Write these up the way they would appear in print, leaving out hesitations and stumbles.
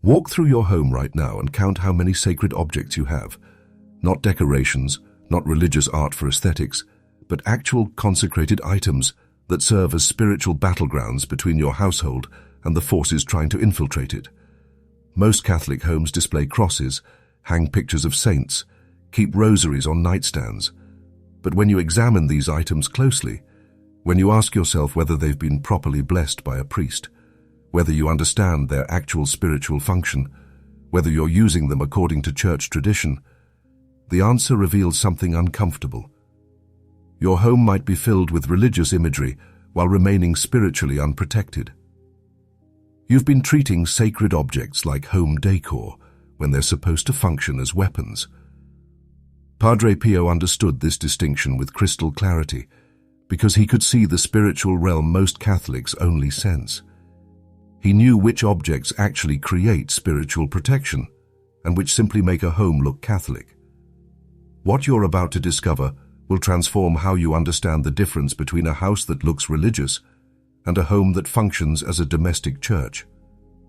Walk through your home right now and count how many sacred objects you have. Not decorations, not religious art for aesthetics, but actual consecrated items that serve as spiritual battlegrounds between your household and the forces trying to infiltrate it. Most Catholic homes display crosses, hang pictures of saints, keep rosaries on nightstands. But when you examine these items closely, when you ask yourself whether they've been properly blessed by a priest, whether you understand their actual spiritual function, whether you're using them according to church tradition, the answer reveals something uncomfortable. Your home might be filled with religious imagery while remaining spiritually unprotected. You've been treating sacred objects like home decor when they're supposed to function as weapons. Padre Pio understood this distinction with crystal clarity because he could see the spiritual realm most Catholics only sense. He knew which objects actually create spiritual protection and which simply make a home look Catholic. What you're about to discover will transform how you understand the difference between a house that looks religious and a home that functions as a domestic church,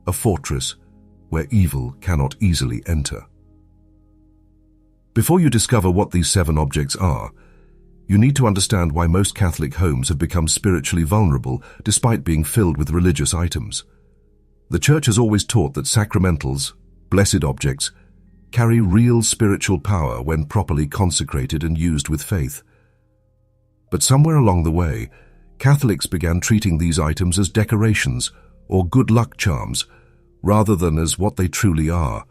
a fortress where evil cannot easily enter. Before you discover what these 7 objects are, you need to understand why most Catholic homes have become spiritually vulnerable despite being filled with religious items. The Church has always taught that sacramentals, blessed objects, carry real spiritual power when properly consecrated and used with faith. But somewhere along the way, Catholics began treating these items as decorations or good luck charms, rather than as what they truly are,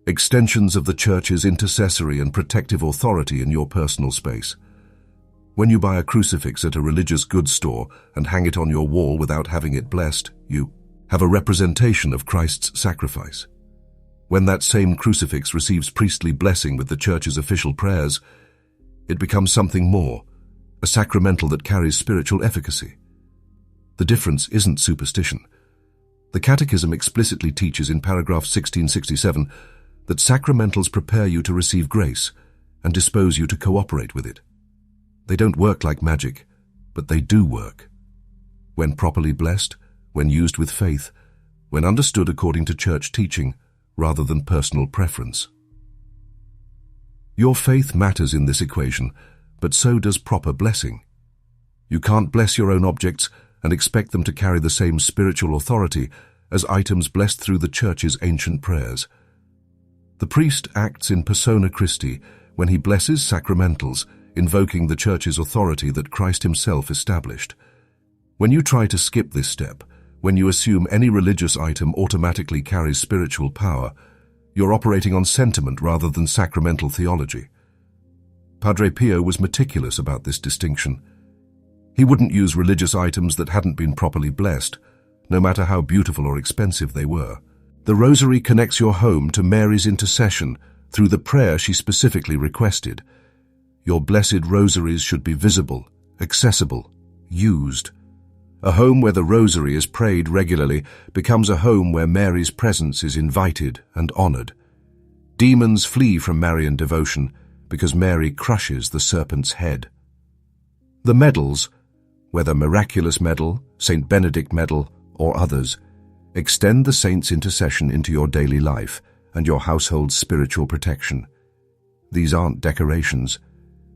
extensions of the Church's intercessory and protective authority in your personal space. When you buy a crucifix at a religious goods store and hang it on your wall without having it blessed, you have a representation of Christ's sacrifice. When that same crucifix receives priestly blessing with the Church's official prayers, it becomes something more, a sacramental that carries spiritual efficacy. The difference isn't superstition. The Catechism explicitly teaches in paragraph 1667 that sacramentals prepare you to receive grace and dispose you to cooperate with it. They don't work like magic, but they do work. When properly blessed, when used with faith, when understood according to church teaching rather than personal preference. Your faith matters in this equation, but so does proper blessing. You can't bless your own objects and expect them to carry the same spiritual authority as items blessed through the Church's ancient prayers. The priest acts in persona Christi when he blesses sacramentals, invoking the Church's authority that Christ himself established. When you try to skip this step, when you assume any religious item automatically carries spiritual power, you're operating on sentiment rather than sacramental theology. Padre Pio was meticulous about this distinction. He wouldn't use religious items that hadn't been properly blessed, no matter how beautiful or expensive they were. The rosary connects your home to Mary's intercession through the prayer she specifically requested. Your blessed rosaries should be visible, accessible, used. A home where the rosary is prayed regularly becomes a home where Mary's presence is invited and honored. Demons flee from Marian devotion because Mary crushes the serpent's head. The medals, whether Miraculous Medal, St. Benedict Medal, or others, extend the saint's intercession into your daily life and your household's spiritual protection. These aren't decorations.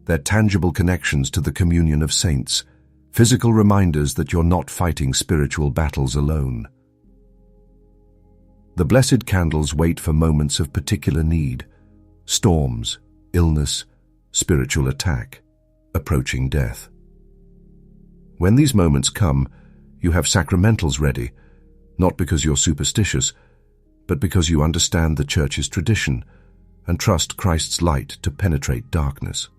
They're tangible connections to the communion of saints, physical reminders that you're not fighting spiritual battles alone. The blessed candles wait for moments of particular need, storms, illness, spiritual attack, approaching death. When these moments come, you have sacramentals ready, not because you're superstitious, but because you understand the Church's tradition and trust Christ's light to penetrate darkness.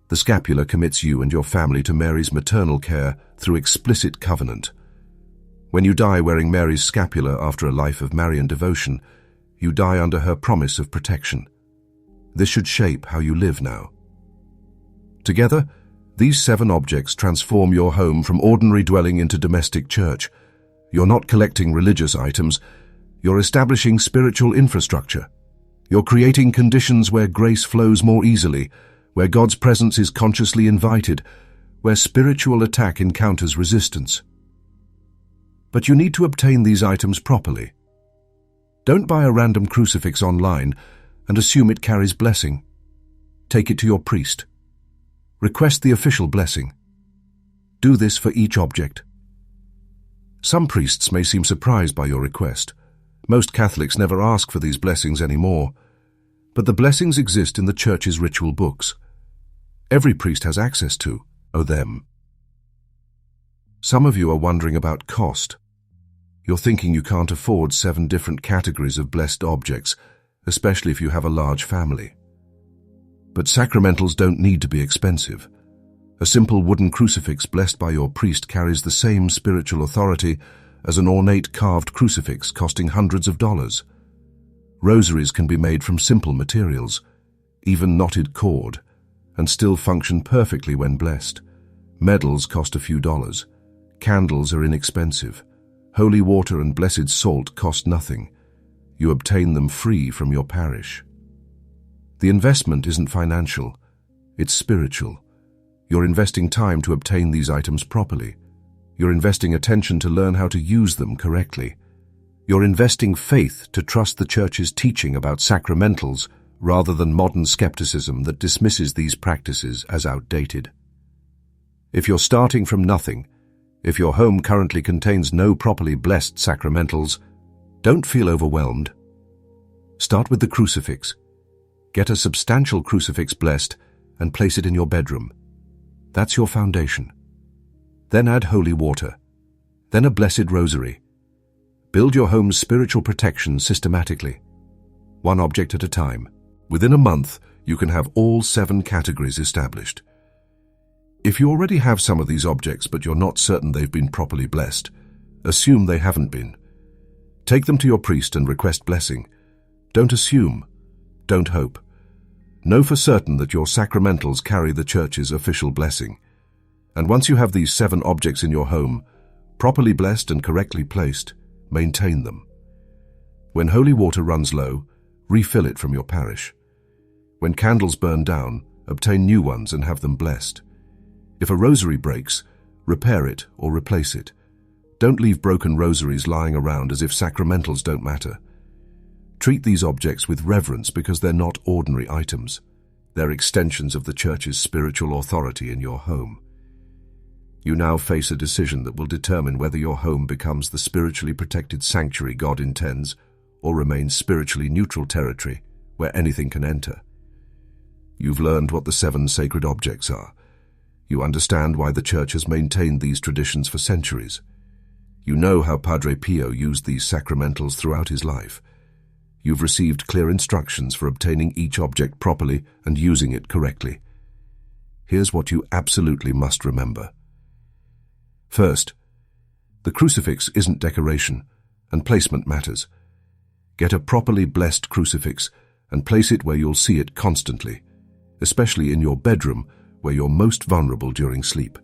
The scapular commits you and your family to Mary's maternal care through explicit covenant. When you die wearing Mary's scapular after a life of Marian devotion, you die under her promise of protection. This should shape how you live now. Together, these 7 objects transform your home from ordinary dwelling into domestic church. You're not collecting religious items, you're establishing spiritual infrastructure. You're creating conditions where grace flows more easily, where God's presence is consciously invited, where spiritual attack encounters resistance. But you need to obtain these items properly. Don't buy a random crucifix online and assume it carries blessing. Take it to your priest. Request the official blessing. Do this for each object. Some priests may seem surprised by your request. Most Catholics never ask for these blessings anymore, but the blessings exist in the Church's ritual books. Every priest has access to them. Some of you are wondering about cost. You're thinking you can't afford 7 different categories of blessed objects, especially if you have a large family. But sacramentals don't need to be expensive. A simple wooden crucifix blessed by your priest carries the same spiritual authority as an ornate carved crucifix costing hundreds of dollars. Rosaries can be made from simple materials, even knotted cord, and still function perfectly when blessed. Medals cost a few dollars. Candles are inexpensive. Holy water and blessed salt cost nothing. You obtain them free from your parish. The investment isn't financial, it's spiritual. You're investing time to obtain these items properly. You're investing attention to learn how to use them correctly. You're investing faith to trust the Church's teaching about sacramentals rather than modern skepticism that dismisses these practices as outdated. If you're starting from nothing, if your home currently contains no properly blessed sacramentals, don't feel overwhelmed. Start with the crucifix. Get a substantial crucifix blessed and place it in your bedroom. That's your foundation. Then add holy water. Then a blessed rosary. Build your home's spiritual protection systematically, one object at a time. Within a month, you can have all 7 categories established. If you already have some of these objects but you're not certain they've been properly blessed, assume they haven't been. Take them to your priest and request blessing. Don't assume. Don't hope. Know for certain that your sacramentals carry the Church's official blessing. And once you have these 7 objects in your home, properly blessed and correctly placed, maintain them. When holy water runs low, refill it from your parish. When candles burn down, obtain new ones and have them blessed. If a rosary breaks, repair it or replace it. Don't leave broken rosaries lying around as if sacramentals don't matter. Treat these objects with reverence because they're not ordinary items. They're extensions of the Church's spiritual authority in your home. You now face a decision that will determine whether your home becomes the spiritually protected sanctuary God intends or remains spiritually neutral territory where anything can enter. You've learned what the 7 sacred objects are. You understand why the Church has maintained these traditions for centuries. You know how Padre Pio used these sacramentals throughout his life. You've received clear instructions for obtaining each object properly and using it correctly. Here's what you absolutely must remember. First, the crucifix isn't decoration, and placement matters. Get a properly blessed crucifix and place it where you'll see it constantly, especially in your bedroom where you're most vulnerable during sleep.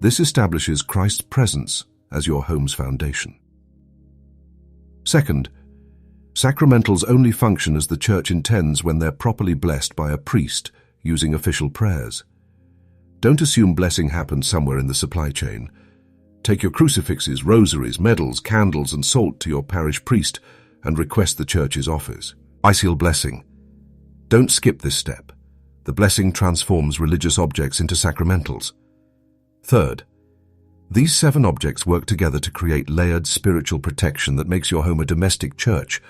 This establishes Christ's presence as your home's foundation. Second, sacramentals only function as the Church intends when they're properly blessed by a priest using official prayers. Don't assume blessing happens somewhere in the supply chain. Take your crucifixes, rosaries, medals, candles, and salt to your parish priest and request the Church's office. I seal blessing. Don't skip this step. The blessing transforms religious objects into sacramentals. Third, these 7 objects work together to create layered spiritual protection that makes your home a domestic church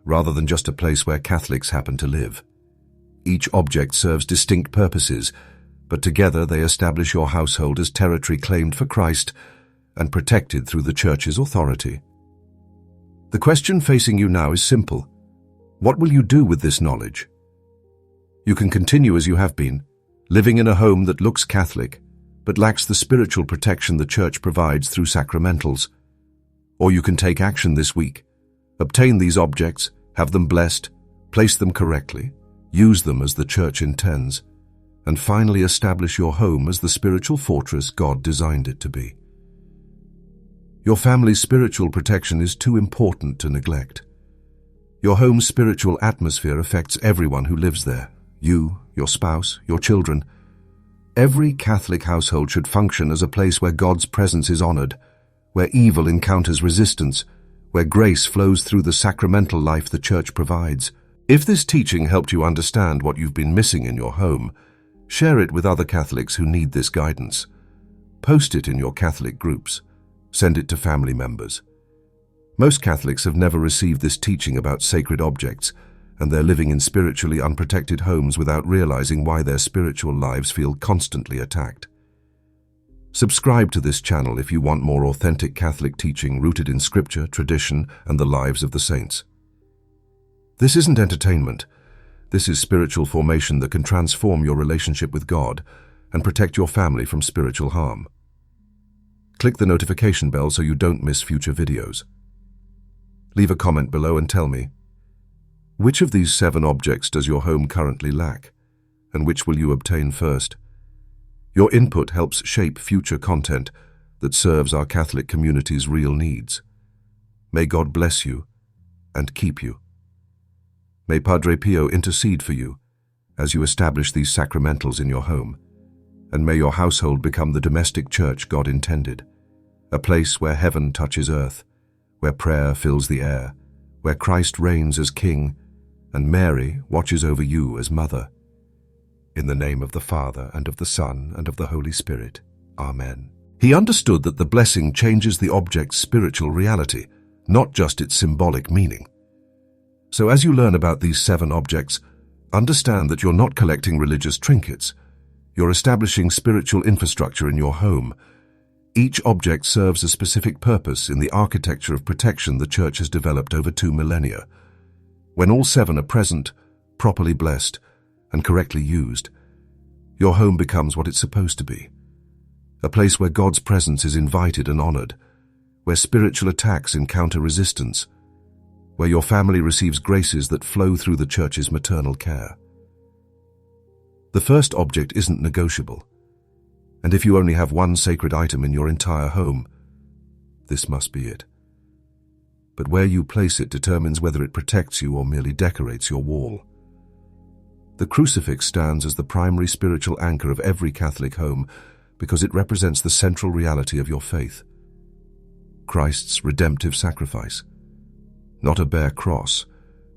rather than just a place where Catholics happen to live. Each object serves distinct purposes, but together they establish your household as territory claimed for Christ and protected through the Church's authority. The question facing you now is simple. What will you do with this knowledge? You can continue as you have been, living in a home that looks Catholic, but lacks the spiritual protection the Church provides through sacramentals. Or you can take action this week. Obtain these objects, have them blessed, place them correctly, use them as the Church intends, and finally establish your home as the spiritual fortress God designed it to be. Your family's spiritual protection is too important to neglect. Your home's spiritual atmosphere affects everyone who lives there. You, your spouse, your children. Every Catholic household should function as a place where God's presence is honored, where evil encounters resistance, where grace flows through the sacramental life the Church provides. If this teaching helped you understand what you've been missing in your home, share it with other Catholics who need this guidance. Post it in your Catholic groups. Send it to family members. Most Catholics have never received this teaching about sacred objects, and they're living in spiritually unprotected homes without realizing why their spiritual lives feel constantly attacked. Subscribe to this channel if you want more authentic Catholic teaching rooted in Scripture, tradition, and the lives of the saints. This isn't entertainment. This is spiritual formation that can transform your relationship with God and protect your family from spiritual harm. Click the notification bell so you don't miss future videos. Leave a comment below and tell me, which of these 7 objects does your home currently lack, and which will you obtain first? Your input helps shape future content that serves our Catholic community's real needs. May God bless you and keep you. May Padre Pio intercede for you as you establish these sacramentals in your home, and may your household become the domestic church God intended, a place where heaven touches earth, where prayer fills the air, where Christ reigns as King, and Mary watches over you as Mother. In the name of the Father, and of the Son, and of the Holy Spirit. Amen. He understood that the blessing changes the object's spiritual reality, not just its symbolic meaning. So as you learn about these 7 objects, understand that you're not collecting religious trinkets. You're establishing spiritual infrastructure in your home. Each object serves a specific purpose in the architecture of protection the Church has developed over 2 millennia. When all 7 are present, properly blessed, and correctly used, your home becomes what it's supposed to be. A place where God's presence is invited and honored, where spiritual attacks encounter resistance, where your family receives graces that flow through the Church's maternal care. The first object isn't negotiable, and if you only have one sacred item in your entire home, this must be it. But where you place it determines whether it protects you or merely decorates your wall. The crucifix stands as the primary spiritual anchor of every Catholic home because it represents the central reality of your faith. Christ's redemptive sacrifice. Not a bare cross,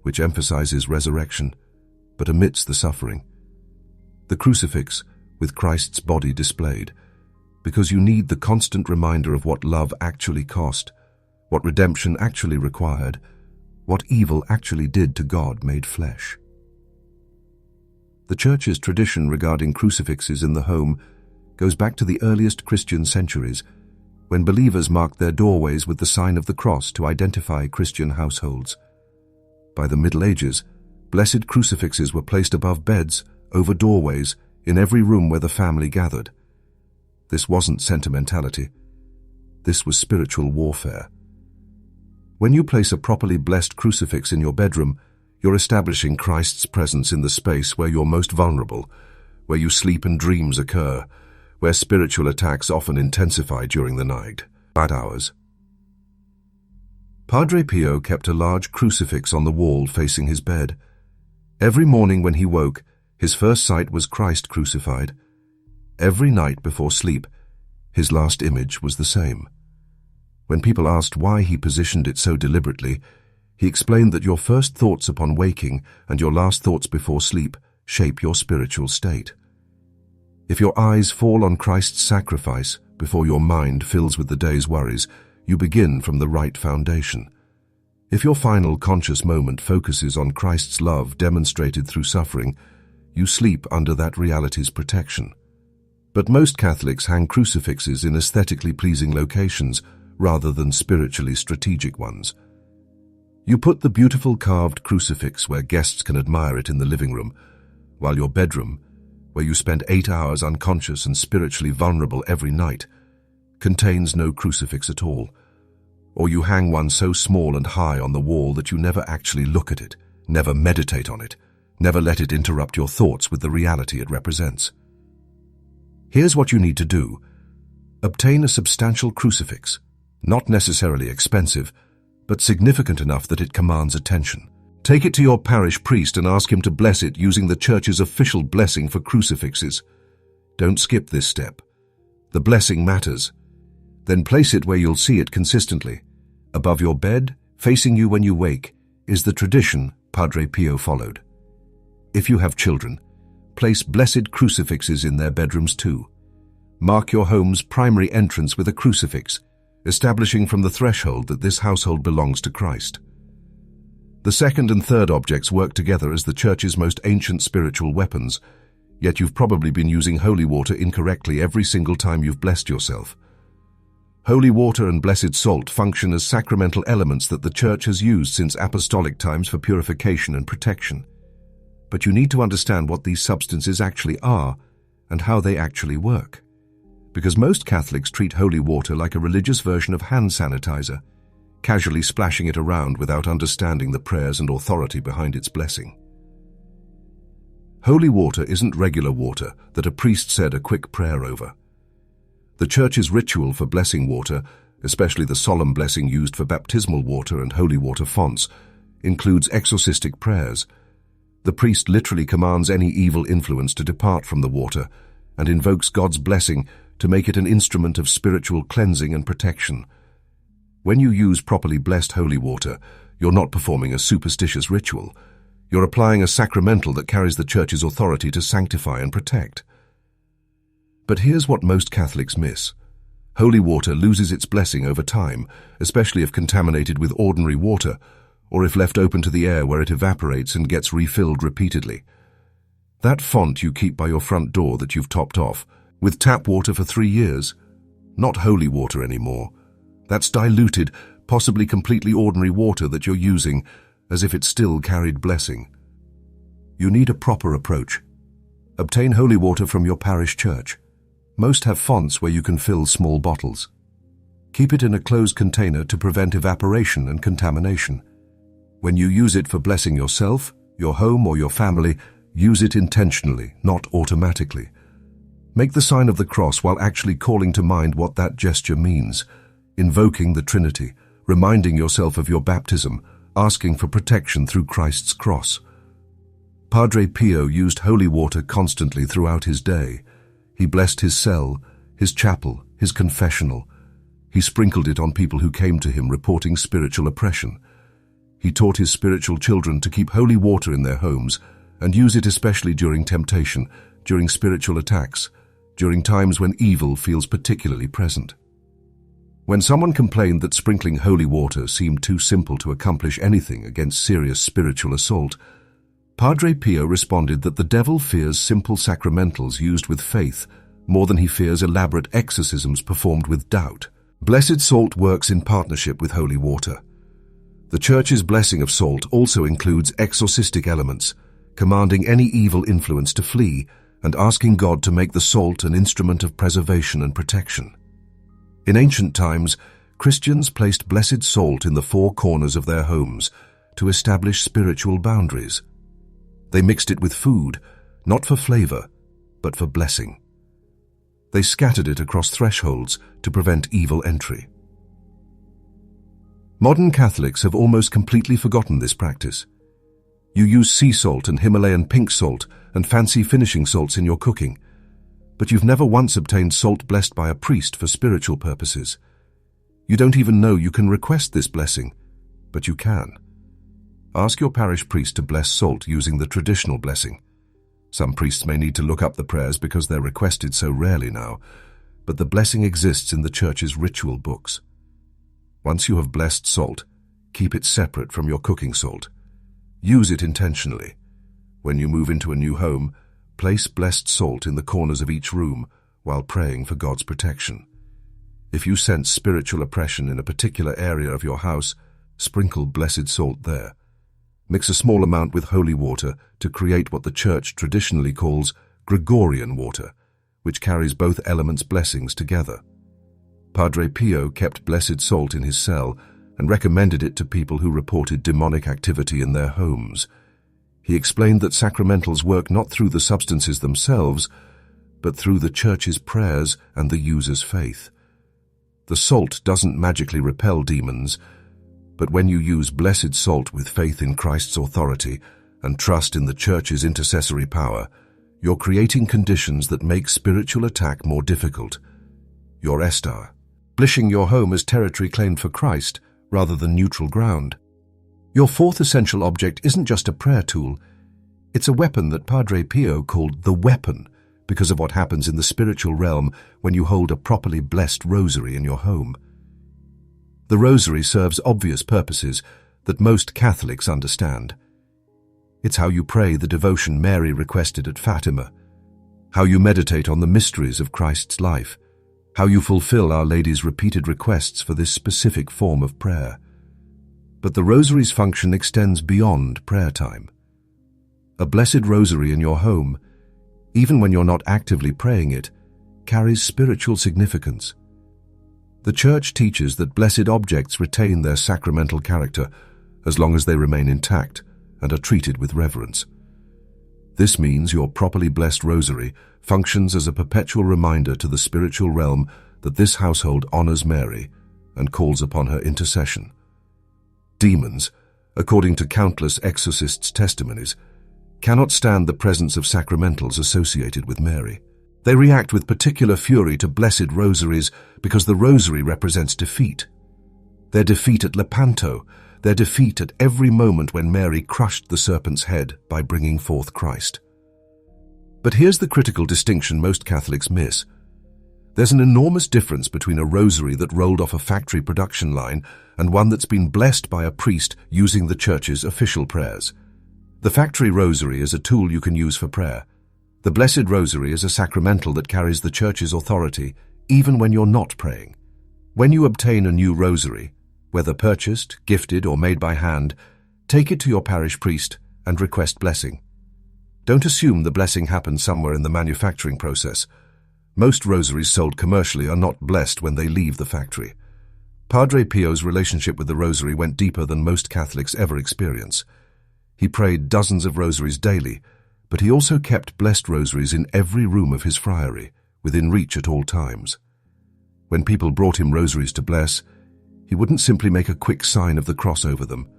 which emphasizes resurrection, but omits the suffering. The crucifix, with Christ's body displayed, because you need the constant reminder of what love actually cost, what redemption actually required, what evil actually did to God made flesh. The Church's tradition regarding crucifixes in the home goes back to the earliest Christian centuries, when believers marked their doorways with the sign of the cross to identify Christian households. By the Middle Ages, blessed crucifixes were placed above beds, over doorways, in every room where the family gathered. This wasn't sentimentality. This was spiritual warfare. When you place a properly blessed crucifix in your bedroom, you're establishing Christ's presence in the space where you're most vulnerable, where you sleep and dreams occur, where spiritual attacks often intensify during the night hours. Padre Pio kept a large crucifix on the wall facing his bed. Every morning when he woke, his first sight was Christ crucified. Every night before sleep, his last image was the same. When people asked why he positioned it so deliberately, he explained that your first thoughts upon waking and your last thoughts before sleep shape your spiritual state. If your eyes fall on Christ's sacrifice before your mind fills with the day's worries, you begin from the right foundation. If your final conscious moment focuses on Christ's love demonstrated through suffering, you sleep under that reality's protection. But most Catholics hang crucifixes in aesthetically pleasing locations rather than spiritually strategic ones. You put the beautiful carved crucifix where guests can admire it in the living room, while your bedroom, where you spend 8 hours unconscious and spiritually vulnerable every night, contains no crucifix at all. Or you hang one so small and high on the wall that you never actually look at it, never meditate on it, never let it interrupt your thoughts with the reality it represents. Here's what you need to do. Obtain a substantial crucifix, not necessarily expensive, but significant enough that it commands attention. Take it to your parish priest and ask him to bless it using the Church's official blessing for crucifixes. Don't skip this step. The blessing matters. Then place it where you'll see it consistently, above your bed, facing you when you wake, is the tradition Padre Pio followed. If you have children, place blessed crucifixes in their bedrooms too. Mark your home's primary entrance with a crucifix, establishing from the threshold that this household belongs to Christ. The second and third objects work together as the Church's most ancient spiritual weapons, yet you've probably been using holy water incorrectly every single time you've blessed yourself. Holy water and blessed salt function as sacramental elements that the Church has used since apostolic times for purification and protection. But you need to understand what these substances actually are and how they actually work. Because most Catholics treat holy water like a religious version of hand sanitizer, casually splashing it around without understanding the prayers and authority behind its blessing. Holy water isn't regular water that a priest said a quick prayer over. The Church's ritual for blessing water, especially the solemn blessing used for baptismal water and holy water fonts, includes exorcistic prayers. The priest literally commands any evil influence to depart from the water and invokes God's blessing to make it an instrument of spiritual cleansing and protection. When you use properly blessed holy water, you're not performing a superstitious ritual. You're applying a sacramental that carries the Church's authority to sanctify and protect. But here's what most Catholics miss. Holy water loses its blessing over time, especially if contaminated with ordinary water, or if left open to the air where it evaporates and gets refilled repeatedly. That font you keep by your front door that you've topped off, with tap water for 3 years, not holy water anymore. That's diluted, possibly completely ordinary water that you're using as if it still carried blessing. You need a proper approach. Obtain holy water from your parish church. Most have fonts where you can fill small bottles. Keep it in a closed container to prevent evaporation and contamination. When you use it for blessing yourself, your home, or your family, use it intentionally, not automatically. Make the sign of the cross while actually calling to mind what that gesture means, invoking the Trinity, reminding yourself of your baptism, asking for protection through Christ's cross. Padre Pio used holy water constantly throughout his day. He blessed his cell, his chapel, his confessional. He sprinkled it on people who came to him reporting spiritual oppression. He taught his spiritual children to keep holy water in their homes and use it especially during temptation, during spiritual attacks, during times when evil feels particularly present. When someone complained that sprinkling holy water seemed too simple to accomplish anything against serious spiritual assault, Padre Pio responded that the devil fears simple sacramentals used with faith more than he fears elaborate exorcisms performed with doubt. Blessed salt works in partnership with holy water. The Church's blessing of salt also includes exorcistic elements, commanding any evil influence to flee and asking God to make the salt an instrument of preservation and protection. In ancient times, Christians placed blessed salt in the 4 corners of their homes to establish spiritual boundaries. They mixed it with food, not for flavor, but for blessing. They scattered it across thresholds to prevent evil entry. Modern Catholics have almost completely forgotten this practice. You use sea salt and Himalayan pink salt and fancy finishing salts in your cooking, but you've never once obtained salt blessed by a priest for spiritual purposes. You don't even know you can request this blessing, but you can. Ask your parish priest to bless salt using the traditional blessing. Some priests may need to look up the prayers because they're requested so rarely now, but the blessing exists in the Church's ritual books. Once you have blessed salt, keep it separate from your cooking salt. Use it intentionally. When you move into a new home, place blessed salt in the corners of each room while praying for God's protection. If you sense spiritual oppression in a particular area of your house, sprinkle blessed salt there. Mix a small amount with holy water to create what the Church traditionally calls Gregorian water, which carries both elements' blessings together. Padre Pio kept blessed salt in his cell and recommended it to people who reported demonic activity in their homes. He explained that sacramentals work not through the substances themselves, but through the Church's prayers and the user's faith. The salt doesn't magically repel demons, but when you use blessed salt with faith in Christ's authority and trust in the Church's intercessory power, you're creating conditions that make spiritual attack more difficult. You're establishing your home as territory claimed for Christ, rather than neutral ground. Your fourth essential object isn't just a prayer tool, it's a weapon that Padre Pio called the weapon because of what happens in the spiritual realm when you hold a properly blessed rosary in your home. The rosary serves obvious purposes that most Catholics understand. It's how you pray the devotion Mary requested at Fatima, how you meditate on the mysteries of Christ's life, how you fulfill Our Lady's repeated requests for this specific form of prayer. But the rosary's function extends beyond prayer time. A blessed rosary in your home, even when you're not actively praying it, carries spiritual significance. The Church teaches that blessed objects retain their sacramental character as long as they remain intact and are treated with reverence. This means your properly blessed rosary functions as a perpetual reminder to the spiritual realm that this household honors Mary and calls upon her intercession. Demons, according to countless exorcists' testimonies, cannot stand the presence of sacramentals associated with Mary. They react with particular fury to blessed rosaries because the rosary represents defeat. Their defeat at Lepanto, their defeat at every moment when Mary crushed the serpent's head by bringing forth Christ. But here's the critical distinction most Catholics miss. There's an enormous difference between a rosary that rolled off a factory production line and one that's been blessed by a priest using the Church's official prayers. The factory rosary is a tool you can use for prayer. The Blessed Rosary is a sacramental that carries the Church's authority even when you're not praying. When you obtain a new rosary, whether purchased, gifted, or made by hand, take it to your parish priest and request blessing. Don't assume the blessing happens somewhere in the manufacturing process. Most rosaries sold commercially are not blessed when they leave the factory. Padre Pio's relationship with the rosary went deeper than most Catholics ever experience. He prayed dozens of rosaries daily, but he also kept blessed rosaries in every room of his friary, within reach at all times. When people brought him rosaries to bless, he wouldn't simply make a quick sign of the cross over them.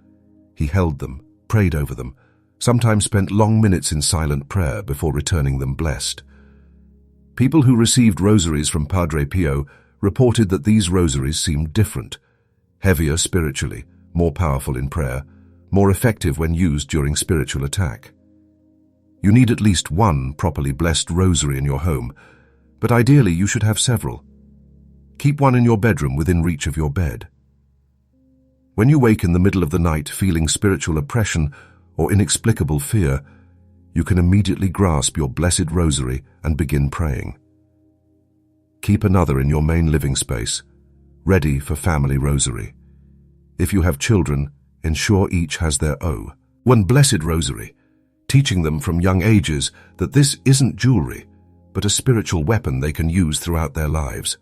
He held them, prayed over them, sometimes spent long minutes in silent prayer before returning them blessed. People who received rosaries from Padre Pio reported that these rosaries seemed different, heavier spiritually, more powerful in prayer, more effective when used during spiritual attack. You need at least one properly blessed rosary in your home, but ideally you should have several. Keep one in your bedroom within reach of your bed. When you wake in the middle of the night feeling spiritual oppression or inexplicable fear, you can immediately grasp your blessed rosary and begin praying. Keep another in your main living space, ready for family rosary. If you have children, ensure each has their one blessed rosary, teaching them from young ages that this isn't jewelry, but a spiritual weapon they can use throughout their lives.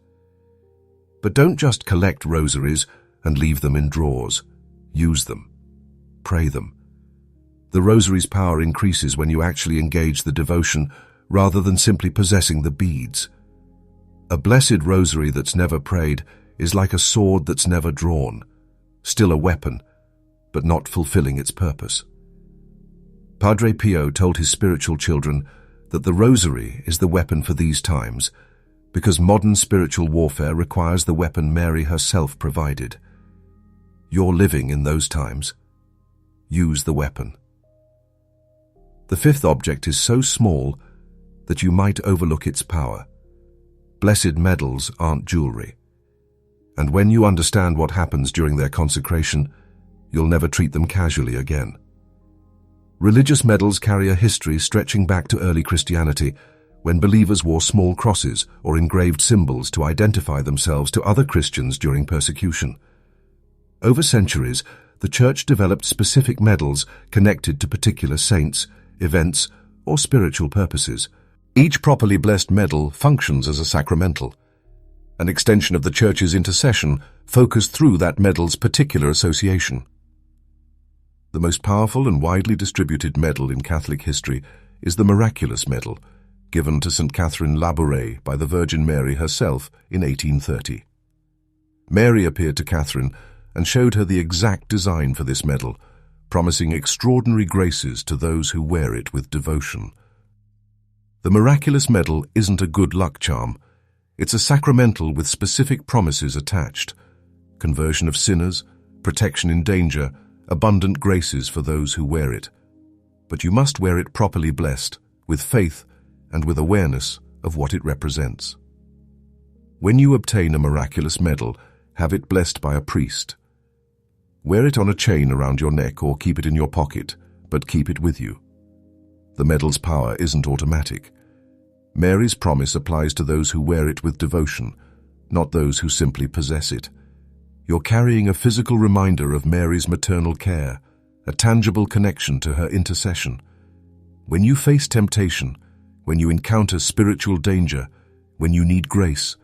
But don't just collect rosaries and leave them in drawers. Use them. Pray them. The rosary's power increases when you actually engage the devotion rather than simply possessing the beads. A blessed rosary that's never prayed is like a sword that's never drawn, still a weapon, but not fulfilling its purpose. Padre Pio told his spiritual children that the rosary is the weapon for these times because modern spiritual warfare requires the weapon Mary herself provided. You're living in those times. Use the weapon. The fifth object is so small that you might overlook its power. Blessed medals aren't jewelry. And when you understand what happens during their consecration, you'll never treat them casually again. Religious medals carry a history stretching back to early Christianity, when believers wore small crosses or engraved symbols to identify themselves to other Christians during persecution. Over centuries, the Church developed specific medals connected to particular saints, events, or spiritual purposes. Each properly blessed medal functions as a sacramental, an extension of the Church's intercession focused through that medal's particular association. The most powerful and widely distributed medal in Catholic history is the Miraculous Medal, given to St. Catherine Labouré by the Virgin Mary herself in 1830. Mary appeared to Catherine and showed her the exact design for this medal, promising extraordinary graces to those who wear it with devotion. The Miraculous Medal isn't a good luck charm. It's a sacramental with specific promises attached: conversion of sinners, protection in danger, abundant graces for those who wear it. But you must wear it properly blessed, with faith and with awareness of what it represents. When you obtain a miraculous medal, have it blessed by a priest. Wear it on a chain around your neck or keep it in your pocket, but keep it with you. The medal's power isn't automatic. Mary's promise applies to those who wear it with devotion, not those who simply possess it. You're carrying a physical reminder of Mary's maternal care, a tangible connection to her intercession. When you face temptation, when you encounter spiritual danger, when you need grace,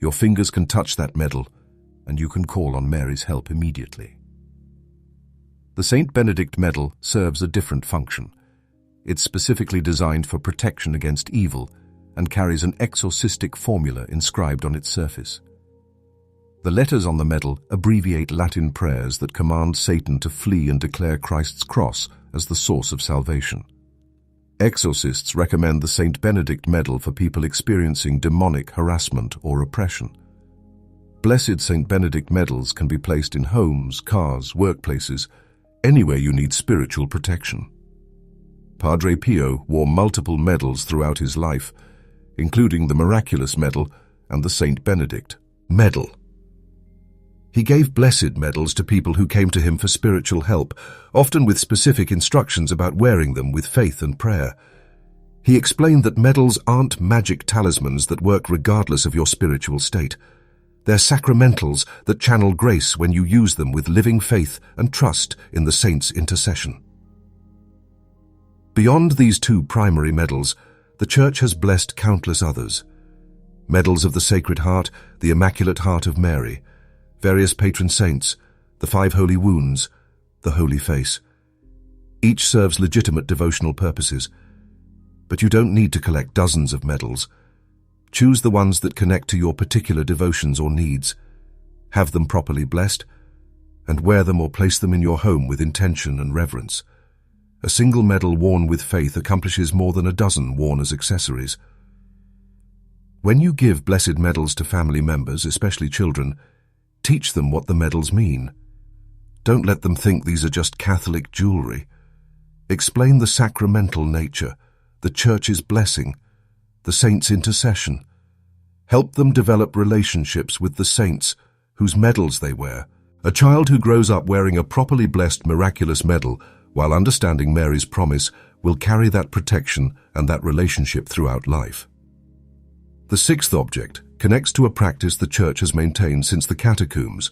your fingers can touch that medal, and you can call on Mary's help immediately. The St. Benedict medal serves a different function. It's specifically designed for protection against evil and carries an exorcistic formula inscribed on its surface. The letters on the medal abbreviate Latin prayers that command Satan to flee and declare Christ's cross as the source of salvation. Exorcists recommend the St. Benedict medal for people experiencing demonic harassment or oppression. Blessed St. Benedict medals can be placed in homes, cars, workplaces, anywhere you need spiritual protection. Padre Pio wore multiple medals throughout his life, including the Miraculous Medal and the St. Benedict Medal. He gave blessed medals to people who came to him for spiritual help, often with specific instructions about wearing them with faith and prayer. He explained that medals aren't magic talismans that work regardless of your spiritual state. They're sacramentals that channel grace when you use them with living faith and trust in the saint's intercession. Beyond these two primary medals, the Church has blessed countless others. Medals of the Sacred Heart, the Immaculate Heart of Mary, various patron saints, the 5 holy wounds, the Holy Face. Each serves legitimate devotional purposes, but you don't need to collect dozens of medals. Choose the ones that connect to your particular devotions or needs. Have them properly blessed, and wear them or place them in your home with intention and reverence. A single medal worn with faith accomplishes more than a dozen worn as accessories. When you give blessed medals to family members, especially children, teach them what the medals mean. Don't let them think these are just Catholic jewelry. Explain the sacramental nature, the Church's blessing, the saint's intercession. Help them develop relationships with the saints whose medals they wear. A child who grows up wearing a properly blessed miraculous medal while understanding Mary's promise will carry that protection and that relationship throughout life. The 6th object connects to a practice the Church has maintained since the catacombs,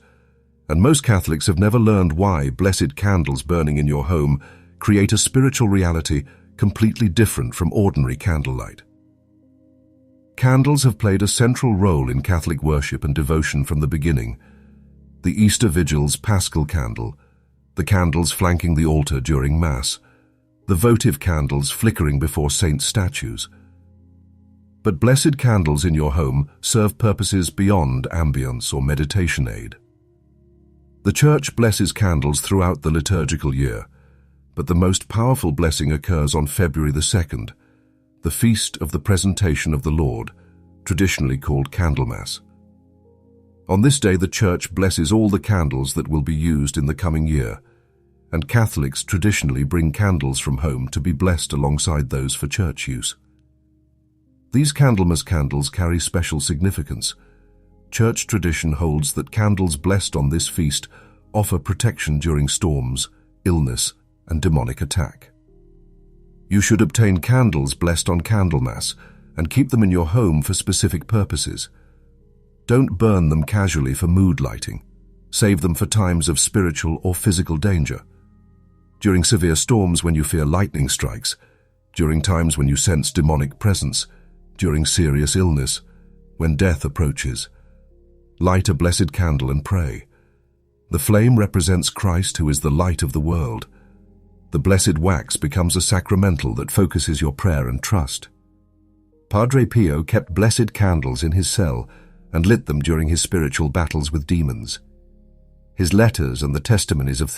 and most Catholics have never learned why blessed candles burning in your home create a spiritual reality completely different from ordinary candlelight. Candles have played a central role in Catholic worship and devotion from the beginning. The Easter Vigil's Paschal candle, the candles flanking the altar during Mass, the votive candles flickering before saint statues. But blessed candles in your home serve purposes beyond ambience or meditation aid. The Church blesses candles throughout the liturgical year, but the most powerful blessing occurs on February the 2nd, the feast of the Presentation of the Lord, traditionally called Candlemas. On this day, the Church blesses all the candles that will be used in the coming year, and Catholics traditionally bring candles from home to be blessed alongside those for church use. These Candlemas candles carry special significance. Church tradition holds that candles blessed on this feast offer protection during storms, illness, and demonic attack. You should obtain candles blessed on Candlemas and keep them in your home for specific purposes. Don't burn them casually for mood lighting. Save them for times of spiritual or physical danger. During severe storms when you fear lightning strikes, during times when you sense demonic presence, during serious illness, when death approaches. Light a blessed candle and pray. The flame represents Christ, who is the light of the world. The blessed wax becomes a sacramental that focuses your prayer and trust. Padre Pio kept blessed candles in his cell and lit them during his spiritual battles with demons. His letters and the testimonies of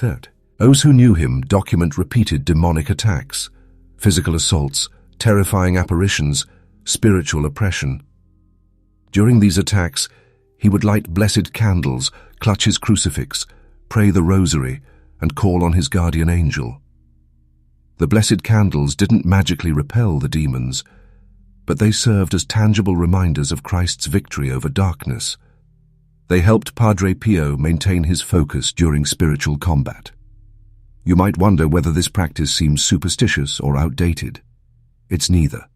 those who knew him document repeated demonic attacks, physical assaults, terrifying apparitions, spiritual oppression. During these attacks, he would light blessed candles, clutch his crucifix, pray the rosary, and call on his guardian angel. The blessed candles didn't magically repel the demons, but they served as tangible reminders of Christ's victory over darkness. They helped Padre Pio maintain his focus during spiritual combat. You might wonder whether this practice seems superstitious or outdated. It's neither.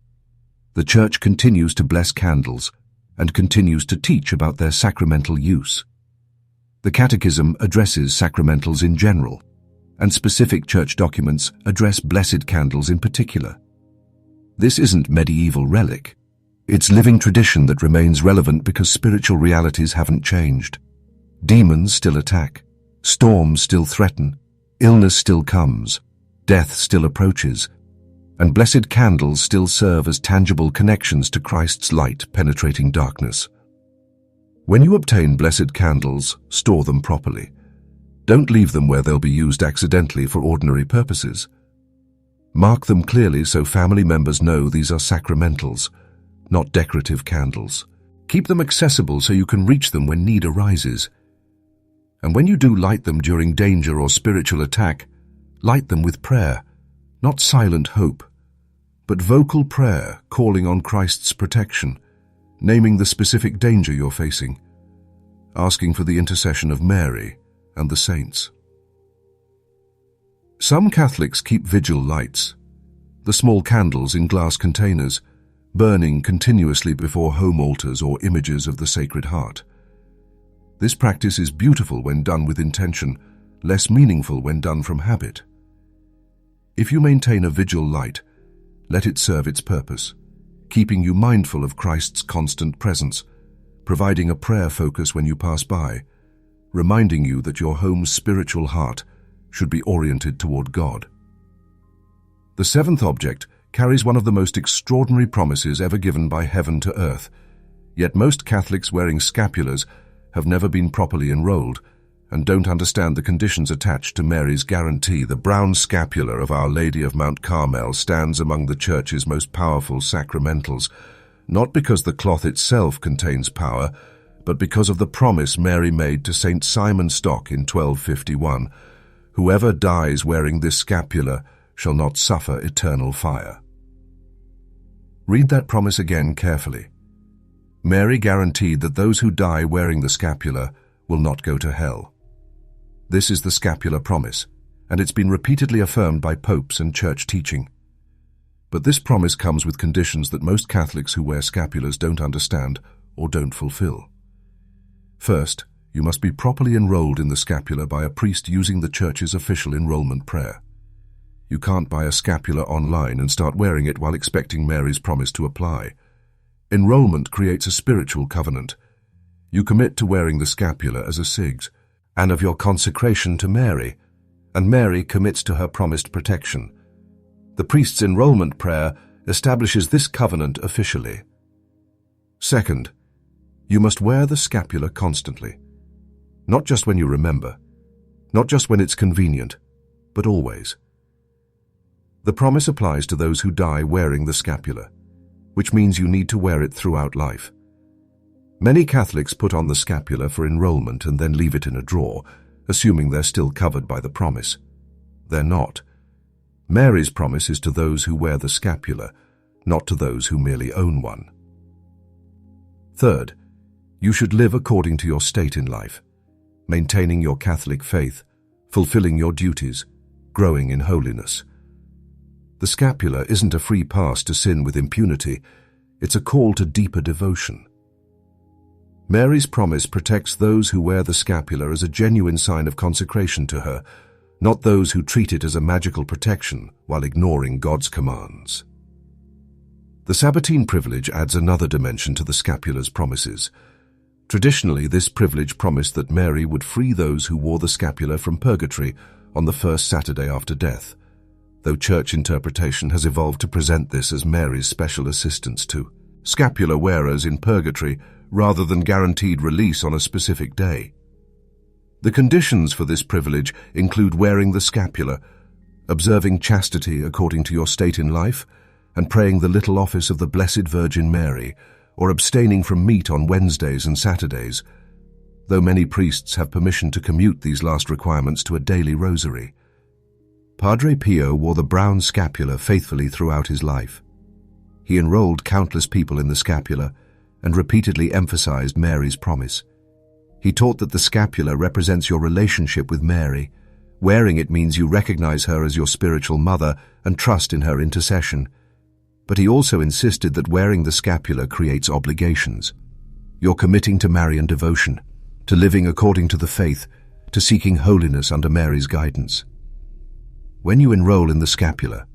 The Church continues to bless candles and continues to teach about their sacramental use. The Catechism addresses sacramentals in general, and specific Church documents address blessed candles in particular. This isn't medieval relic. It's living tradition that remains relevant because spiritual realities haven't changed. Demons still attack, storms still threaten, illness still comes, death still approaches, and blessed candles still serve as tangible connections to Christ's light penetrating darkness. When you obtain blessed candles, store them properly. Don't leave them where they'll be used accidentally for ordinary purposes. Mark them clearly so family members know these are sacramentals, not decorative candles. Keep them accessible so you can reach them when need arises. And when you do light them during danger or spiritual attack, light them with prayer, not silent hope, but vocal prayer calling on Christ's protection, naming the specific danger you're facing, asking for the intercession of Mary and the saints. Some Catholics keep vigil lights, the small candles in glass containers, burning continuously before home altars or images of the Sacred Heart. This practice is beautiful when done with intention, less meaningful when done from habit. If you maintain a vigil light, let it serve its purpose, keeping you mindful of Christ's constant presence, providing a prayer focus when you pass by, reminding you that your home's spiritual heart should be oriented toward God. The seventh object carries one of the most extraordinary promises ever given by heaven to earth, yet most Catholics wearing scapulars have never been properly enrolled and don't understand the conditions attached to Mary's guarantee. The brown scapular of Our Lady of Mount Carmel stands among the Church's most powerful sacramentals, not because the cloth itself contains power, but because of the promise Mary made to St. Simon Stock in 1251, "Whoever dies wearing this scapular shall not suffer eternal fire." Read that promise again carefully. Mary guaranteed that those who die wearing the scapular will not go to hell. This is the scapular promise, and it's been repeatedly affirmed by popes and Church teaching. But this promise comes with conditions that most Catholics who wear scapulars don't understand or don't fulfill. First, you must be properly enrolled in the scapular by a priest using the Church's official enrollment prayer. You can't buy a scapular online and start wearing it while expecting Mary's promise to apply. Enrollment creates a spiritual covenant. You commit to wearing the scapular as a sigs, and of your consecration to Mary, and Mary commits to her promised protection. The priest's enrollment prayer establishes this covenant officially. Second, you must wear the scapular constantly. Not just when you remember, not just when it's convenient, but always. The promise applies to those who die wearing the scapular, which means you need to wear it throughout life. Many Catholics put on the scapular for enrollment and then leave it in a drawer, assuming they're still covered by the promise. They're not. Mary's promise is to those who wear the scapular, not to those who merely own one. Third, you should live according to your state in life, maintaining your Catholic faith, fulfilling your duties, growing in holiness. The scapular isn't a free pass to sin with impunity, it's a call to deeper devotion. Mary's promise protects those who wear the scapular as a genuine sign of consecration to her, not those who treat it as a magical protection while ignoring God's commands. The Sabbatine privilege adds another dimension to the scapular's promises. Traditionally, this privilege promised that Mary would free those who wore the scapular from purgatory on the first Saturday after death, though Church interpretation has evolved to present this as Mary's special assistance to scapular wearers in purgatory rather than guaranteed release on a specific day. The conditions for this privilege include wearing the scapular, observing chastity according to your state in life, and praying the little office of the Blessed Virgin Mary, or abstaining from meat on Wednesdays and Saturdays. though many priests have permission to commute these last requirements to a daily rosary. Padre Pio wore the brown scapular faithfully throughout his life. He enrolled countless people in the scapular and repeatedly emphasized Mary's promise. He taught that the scapular represents your relationship with Mary. Wearing it means you recognize her as your spiritual mother and trust in her intercession. But he also insisted that wearing the scapular creates obligations. You're committing to Marian devotion, to living according to the faith, to seeking holiness under Mary's guidance. When you enroll in the scapular,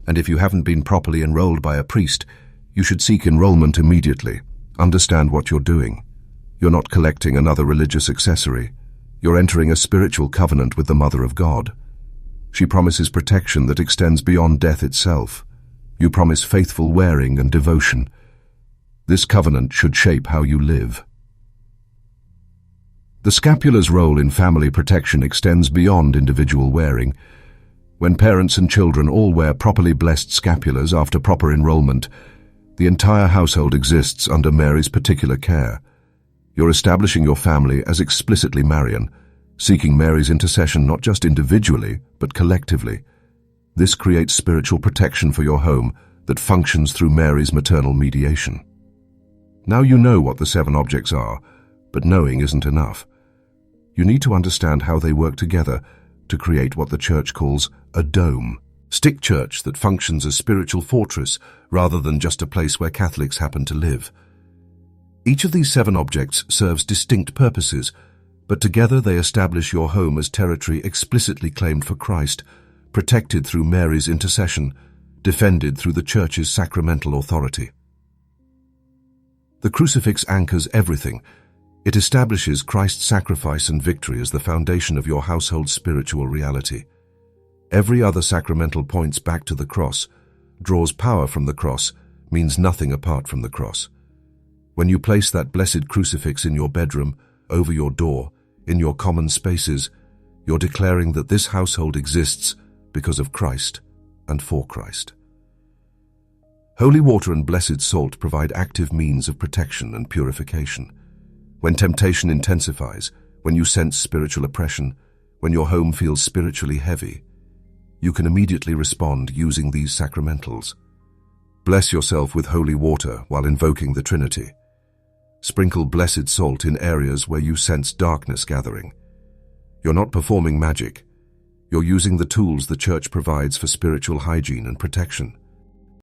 and if you haven't been properly enrolled by a priest, you should seek enrollment immediately. Understand what you're doing. You're not collecting another religious accessory. You're entering a spiritual covenant with the Mother of God. She promises protection that extends beyond death itself. You promise faithful wearing and devotion. This covenant should shape how you live. The scapula's role in family protection extends beyond individual wearing. When parents and children all wear properly blessed scapulars after proper enrollment, the entire household exists under Mary's particular care. You're establishing your family as explicitly Marian, seeking Mary's intercession not just individually, but collectively. This creates spiritual protection for your home that functions through Mary's maternal mediation. Now you know what the 7 objects are, but knowing isn't enough. You need to understand how they work together to create what the Church calls a dome, stick church that functions as spiritual fortress rather than just a place where Catholics happen to live. Each of these 7 objects serves distinct purposes, but together they establish your home as territory explicitly claimed for Christ, protected through Mary's intercession, defended through the Church's sacramental authority. The crucifix anchors everything. It establishes Christ's sacrifice and victory as the foundation of your household's spiritual reality. Every other sacramental points back to the cross, draws power from the cross, means nothing apart from the cross. When you place that blessed crucifix in your bedroom, over your door, in your common spaces, you're declaring that this household exists because of Christ and for Christ. Holy water and blessed salt provide active means of protection and purification. When temptation intensifies, when you sense spiritual oppression, when your home feels spiritually heavy, you can immediately respond using these sacramentals. Bless yourself with holy water while invoking the Trinity. Sprinkle blessed salt in areas where you sense darkness gathering. You're not performing magic. You're using the tools the Church provides for spiritual hygiene and protection.